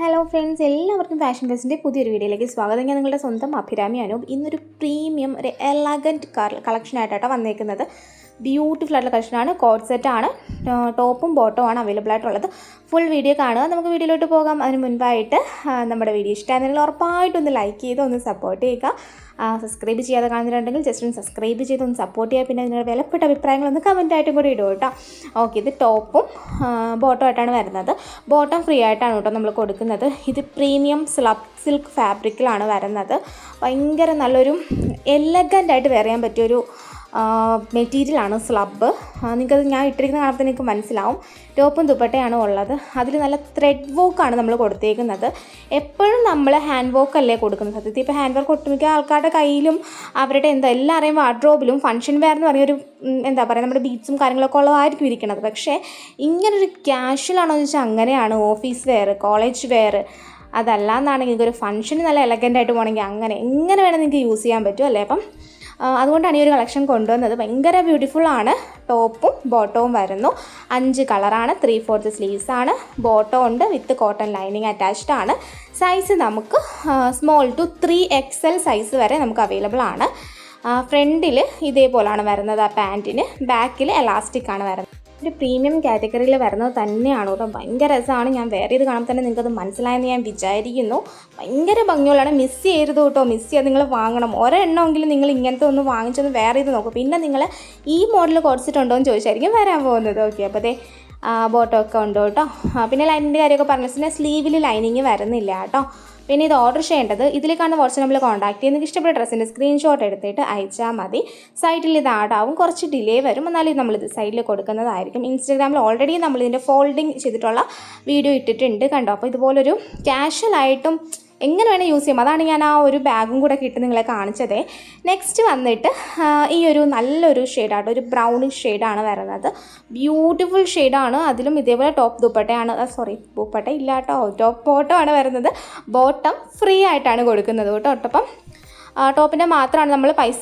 Hello friends, എല്ലാവർക്കും fashion ബസിൻ്റെ പുതിയൊരു വീഡിയോയിലേക്ക് സ്വാഗതം. ഞാൻ നിങ്ങളുടെ സ്വന്തം അഭിരാമി അനൂപ്. ഇന്നൊരു പ്രീമിയം ഒരു എലഗൻറ്റ് കളക്ഷനായിട്ടാണ് വന്നേക്കുന്നത്. ബ്യൂട്ടിഫുൾ ആയിട്ടുള്ള കളക്ഷനാണ്. കോഡ് സെറ്റാണ്, ടോപ്പും ബോട്ടവും ആണ് അവൈലബിൾ ആയിട്ടുള്ളത്. ഫുൾ വീഡിയോ കാണുക. നമുക്ക് വീഡിയോയിലോട്ട് പോകാം. അതിന് മുൻപായിട്ട് നമ്മുടെ വീഡിയോ ഇഷ്ടമായിരുന്നെങ്കിൽ ഉറപ്പായിട്ടൊന്ന് ലൈക്ക് ചെയ്ത് ഒന്ന് സപ്പോർട്ട് ചെയ്യുക. സബ്സ്ക്രൈബ് ചെയ്യാതെ കാണുന്നുണ്ടെങ്കിൽ ജസ്റ്റ് ഒന്ന് സബ്സ്ക്രൈബ് ചെയ്ത് ഒന്ന് സപ്പോർട്ട് ചെയ്യുക. പിന്നെ നിങ്ങളുടെ വിലപ്പെട്ട അഭിപ്രായങ്ങളൊന്ന് കമൻറ്റായിട്ടും കൂടി ഇടുക കേട്ടോ. ഓക്കെ, ഇത് ടോപ്പും ബോട്ടം ആയിട്ടാണ് വരുന്നത്. ബോട്ടം ഫ്രീ ആയിട്ടാണ് കേട്ടോ നമ്മൾ കൊടുക്കുന്നത്. ഇത് പ്രീമിയം സിൽക്ക് ഫാബ്രിക്കിലാണ് വരുന്നത്. ഭയങ്കര നല്ലൊരു എലഗൻ്റായിട്ട് വെയർ ചെയ്യാൻ പറ്റിയൊരു മെറ്റീരിയലാണ് സ്ലബ്. നിങ്ങൾക്കത് ഞാൻ ഇട്ടിരിക്കുന്ന കാണുമ്പോൾ നിങ്ങൾക്ക് മനസ്സിലാവും. ടോപ്പും ദുപ്പട്ടയാണ് ഉള്ളത്. അതിൽ നല്ല ത്രെഡ് വർക്കാണ് നമ്മൾ കൊടുത്തേക്കുന്നത്. എപ്പോഴും നമ്മൾ ഹാൻഡ് വർക്ക് അല്ലേ കൊടുക്കുന്നത്. സത്യത്തിൽ ഇപ്പോൾ ഹാൻഡ് വർക്ക് ഒട്ടുമിക്ക ആൾക്കാരുടെ കയ്യിലും അവരുടെ എല്ലാവരെയും വാർഡ്രോബിലും ഫംഗ്ഷൻ വെയർ എന്ന് പറഞ്ഞൊരു എന്താ പറയുക, നമ്മുടെ ബീഡ്സും കാര്യങ്ങളൊക്കെ ഉള്ളതായിരിക്കും ഇരിക്കുന്നത്. പക്ഷേ ഇങ്ങനൊരു ക്യാഷ്വലാണോ എന്ന് വെച്ചാൽ അങ്ങനെയാണ്. ഓഫീസ് വെയർ, കോളേജ് വെയർ, അതല്ല എന്നാണെങ്കിൽ നിങ്ങൾക്ക് ഒരു ഫംഗ്ഷന് നല്ല എലഗൻ്റായിട്ട് പോകണമെങ്കിൽ എങ്ങനെ വേണം നിങ്ങൾക്ക് യൂസ് ചെയ്യാൻ പറ്റും അല്ലേ. അപ്പം അതുകൊണ്ടാണ് ഈ ഒരു കളക്ഷൻ കൊണ്ടുവന്നത്. ഭയങ്കര ബ്യൂട്ടിഫുള്ളാണ്. ടോപ്പും ബോട്ടവും വരുന്നു. 5 കളറാണ്. 3/4 സ്ലീവ്സാണ്. ബോട്ടം ഉണ്ട് വിത്ത് കോട്ടൺ ലൈനിങ് അറ്റാച്ച്ഡ് ആണ്. സൈസ് നമുക്ക് സ്മോൾ ടു 3XL സൈസ് വരെ നമുക്ക് അവൈലബിൾ ആണ്. ഫ്രണ്ടിൽ ഇതേപോലാണ് വരുന്നത്. ആ പാൻറ്റിന് ബാക്കിൽ എലാസ്റ്റിക് ആണ് വരുന്നത്. ഒരു പ്രീമിയം കാറ്റഗറിയിൽ വരുന്നത് തന്നെയാണ് കേട്ടോ. ഭയങ്കര രസമാണ്. ഞാൻ വേറെ ചെയ്ത് കാണുമ്പോൾ തന്നെ നിങ്ങൾക്കത് മനസ്സിലായെന്ന് ഞാൻ വിചാരിക്കുന്നു. ഭയങ്കര ഭംഗിയുള്ളതാണ്. മിസ് ചെയ്യരുത് കേട്ടോ. മിസ് ചെയ്യാൻ നിങ്ങൾ വാങ്ങണം. ഒരെണ്ണമെങ്കിലും നിങ്ങൾ ഇങ്ങനത്തെ ഒന്ന് വാങ്ങിച്ചൊന്ന് വേറെ ചെയ്ത് നോക്കും. പിന്നെ നിങ്ങൾ ഈ മോഡൽ കൊടുത്തിട്ടുണ്ടോ എന്ന് ചോദിച്ചായിരിക്കും വരാൻ പോകുന്നത്. ഓക്കെ, അപ്പോൾ അതേ ബോട്ടം ഒക്കെ ഉണ്ട് കേട്ടോ. പിന്നെ ലൈനിൻ്റെ കാര്യമൊക്കെ പറഞ്ഞിട്ടുണ്ടെങ്കിൽ സ്ലീവിൽ ലൈനിങ് വരുന്നില്ല കേട്ടോ. പിന്നെ ഇത് ഓർഡർ ചെയ്യേണ്ടത് ഇതിൽ കാണുന്ന വാട്സ്ആപ്പ് നമ്പറിൽ കോൺടാക്ട് ചെയ്ത് നിങ്ങൾക്ക് ഇഷ്ടപ്പെട്ട ഡ്രസ്സിൻ്റെ സ്ക്രീൻഷോട്ട് എടുത്തിട്ട് അയച്ചാൽ മതി. സൈറ്റിൽ ഇത് ആഡാവും. കുറച്ച് ഡിലേ വരും, എന്നാലും നമ്മളിത് സൈഡിൽ കൊടുക്കുന്നതായിരിക്കും. ഇൻസ്റ്റാഗ്രാമിൽ ഓൾറെഡി നമ്മളിതിൻ്റെ ഫോൾഡിങ് ചെയ്തിട്ടുള്ള വീഡിയോ ഇട്ടിട്ടുണ്ട് കണ്ടോ. അപ്പോൾ ഇതുപോലൊരു ക്യാഷ്വലായിട്ടും എങ്ങനെ വേണേൽ യൂസ് ചെയ്യും. അതാണ് ഞാൻ ആ ഒരു ബാഗും കൂടെ ഇട്ട് നിങ്ങളെ കാണിച്ചതേ. നെക്സ്റ്റ് വന്നിട്ട് ഈ ഒരു നല്ലൊരു ഷെയ്ഡാട്ടോ. ഒരു ബ്രൗണിഷ് ഷെയ്ഡാണ് വരുന്നത്. ബ്യൂട്ടിഫുൾ ഷെയ്ഡാണ്. അതിലും ഇതേപോലെ ടോപ്പ് ദുപ്പട്ടയാണ്. ദുപ്പട്ട ഇല്ല കേട്ടോ. ടോപ്പ് ബോട്ടം ആണ് വരുന്നത്. ബോട്ടം ഫ്രീ ആയിട്ടാണ് കൊടുക്കുന്നത് കേട്ടോ. ഒട്ടപ്പം ടോപ്പിൻ്റെ മാത്രമാണ് നമ്മൾ പൈസ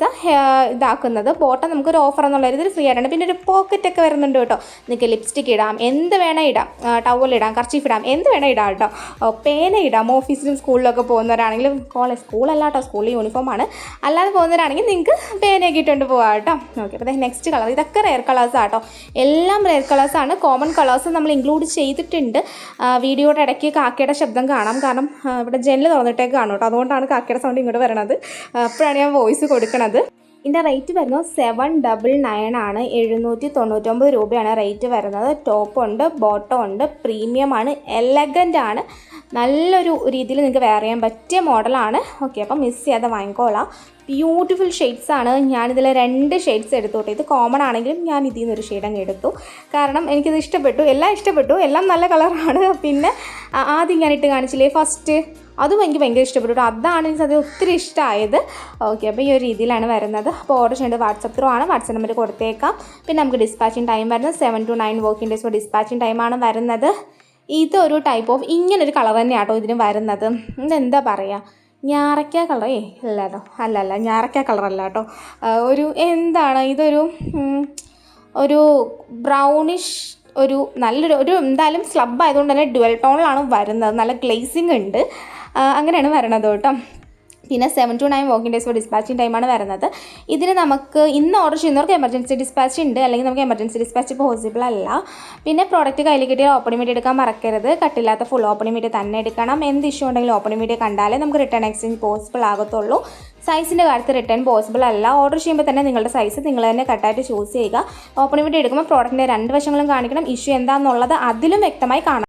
ഇതാക്കുന്നത്. ബോട്ടം നമുക്കൊരു ഓഫർ എന്നുള്ള രീതിയിൽ ഫ്രീ ആയിട്ടാണ്. പിന്നെ ഒരു പോക്കറ്റൊക്കെ വരുന്നുണ്ട് കേട്ടോ. നിങ്ങൾക്ക് ലിപ്സ്റ്റിക് ഇടാം, എന്ത് വേണേൽ ഇടാം, ടവൽ ഇടാം, കർച്ചീഫ് ഇടാം, എന്ത് വേണേൽ ഇടാം കേട്ടോ. പേന ഇടാം. ഓഫീസിലും സ്കൂളിലൊക്കെ പോകുന്നവരാണെങ്കിലും, സ്കൂളല്ല കേട്ടോ, സ്കൂളിൽ യൂണിഫോമാണ്, അല്ലാതെ പോകുന്നവരാണെങ്കിൽ നിങ്ങൾക്ക് പേനയൊക്കെ ഇട്ടുകൊണ്ട് പോകാം കേട്ടോ. ഓക്കെ, അപ്പോൾ നെക്സ്റ്റ് കളർ. ഇതൊക്കെ റെയർ കളേഴ്സാണ് കേട്ടോ. എല്ലാം റെയർ കളേഴ്സാണ്. കോമൺ കളേഴ്സ് നമ്മൾ ഇൻക്ലൂഡ് ചെയ്തിട്ടുണ്ട്. വീഡിയോയുടെ ഇടയ്ക്ക് കാക്കയുടെ ശബ്ദം കാണാം. കാരണം ഇവിടെ ജനൽ തുറന്നിട്ടേക്ക് കാണും കേട്ടോ. അതുകൊണ്ടാണ് കാക്കയുടെ സൗണ്ട് ഇങ്ങോട്ട് വരണത്. അപ്പോഴാണ് ഞാൻ വോയിസ് കൊടുക്കുന്നത്. ഇതിൻ്റെ റേറ്റ് വരുന്നത് 799 ആണ്. 799 രൂപയാണ് റേറ്റ് വരുന്നത്. ടോപ്പുണ്ട്, ബോട്ടം ഉണ്ട്, പ്രീമിയമാണ്, എലഗൻ്റ് ആണ്. നല്ലൊരു രീതിയിൽ നിങ്ങൾക്ക് വെയർ ചെയ്യാൻ പറ്റിയ മോഡലാണ്. ഓക്കെ, അപ്പം മിസ് ചെയ്യാതെ വാങ്ങിക്കോളാം. ബ്യൂട്ടിഫുൾ ഷെയ്ഡ്സ് ആണ്. ഞാനിതിൽ 2 ഷെയ്ഡ്സ് എടുത്തോട്ടെ. ഇത് കോമൺ ആണെങ്കിലും ഞാൻ ഇതിൽ നിന്നൊരു ഷെയ്ഡ് അങ്ങ് എടുത്തു. കാരണം എനിക്കിത് ഇഷ്ടപ്പെട്ടു. എല്ലാം ഇഷ്ടപ്പെട്ടു. എല്ലാം നല്ല കളറാണ്. പിന്നെ ആദ്യം ഞാൻ ഇട്ട് കാണിച്ചില്ലേ ഫസ്റ്റ്, അതും എനിക്ക് ഭയങ്കര ഇഷ്ടപ്പെട്ടു. അതാണ് എനിക്ക് അത് ഒത്തിരി ഇഷ്ടമായത്. ഓക്കെ, അപ്പോൾ ഈ ഒരു രീതിയിലാണ് വരുന്നത്. അപ്പോൾ ഓർഡർ ചെയ്യേണ്ടത് വാട്സപ്പ് ത്രൂ ആണ്. വാട്സപ്പ് നമ്പർ കൊടുത്തേക്കാം. പിന്നെ നമുക്ക് ഡിസ്പാച്ചിങ് ടൈം വരുന്നത് 7 to 9 വർക്കിംഗ് ഡേയ്സ് ഡിസ്പാച്ചിങ് ടൈമാണ് വരുന്നത്. ഇതൊരു ടൈപ്പ് ഓഫ് ഇങ്ങനൊരു കളർ തന്നെയാണ് കേട്ടോ ഇതിന് വരുന്നത്. ഇതെന്താ പറയുക, ഞാറയ്ക്ക കളറേ അല്ല കേട്ടോ. അല്ലല്ല, ഞാറയ്ക്ക കളറല്ല കേട്ടോ. ഒരു എന്താണ് ഇതൊരു ഒരു ബ്രൗണിഷ്, ഒരു നല്ലൊരു എന്തായാലും സ്ലബ് ആയതുകൊണ്ട് തന്നെ ഡുവൽ ടോണിലാണ് വരുന്നത്. നല്ല ഗ്ലേസിങ് ഉണ്ട്. അങ്ങനെയാണ് വരണത് കേട്ടോ. പിന്നെ 7 to 9 വർക്കിംഗ് ഡേയ്സ് ഡിസ്പാച്ചിങ് ടൈമാണ് വരുന്നത്. ഇതിന് നമുക്ക് ഇന്ന് ഓർഡർ ചെയ്യുന്നവർക്ക് എമർജൻസി ഡിസ്പാച്ച് ഉണ്ട്, അല്ലെങ്കിൽ നമുക്ക് എമർജൻസി ഡിസ്പാച്ച് പോസിബിൾ അല്ല. പിന്നെ പ്രോഡക്റ്റ് കയ്യിൽ കിട്ടിയാൽ ഓപ്പണിംഗ് വീഡിയോ എടുക്കാൻ മറക്കരുത്. കട്ടില്ലാത്ത ഫുൾ ഓപ്പണിംഗ് വീഡിയോ തന്നെ എടുക്കണം. എന്ത് ഇഷ്യൂ ഉണ്ടെങ്കിലും ഓപ്പണിംഗ് വീഡിയോ കണ്ടാലേ നമുക്ക് റിട്ടേൺ എക്സ്ചേഞ്ച് പോസിബിൾ ആകത്തുള്ളൂ. സൈസിൻ്റെ കാര്യത്തിൽ റിട്ടേൺ പോസിബിൾ അല്ല. ഓർഡർ ചെയ്യുമ്പോൾ തന്നെ നിങ്ങളുടെ സൈസ് നിങ്ങൾ തന്നെ കറക്റ്റായിട്ട് ചൂസ് ചെയ്യുക. ഓപ്പണിംഗ് വീഡിയോ എടുക്കുമ്പോൾ പ്രോഡക്റ്റിൻ്റെ 2 വശങ്ങളും കാണിക്കണം. ഇഷ്യൂ എന്താണെന്നുള്ളത് അതിലും വ്യക്തമായി കാണാം.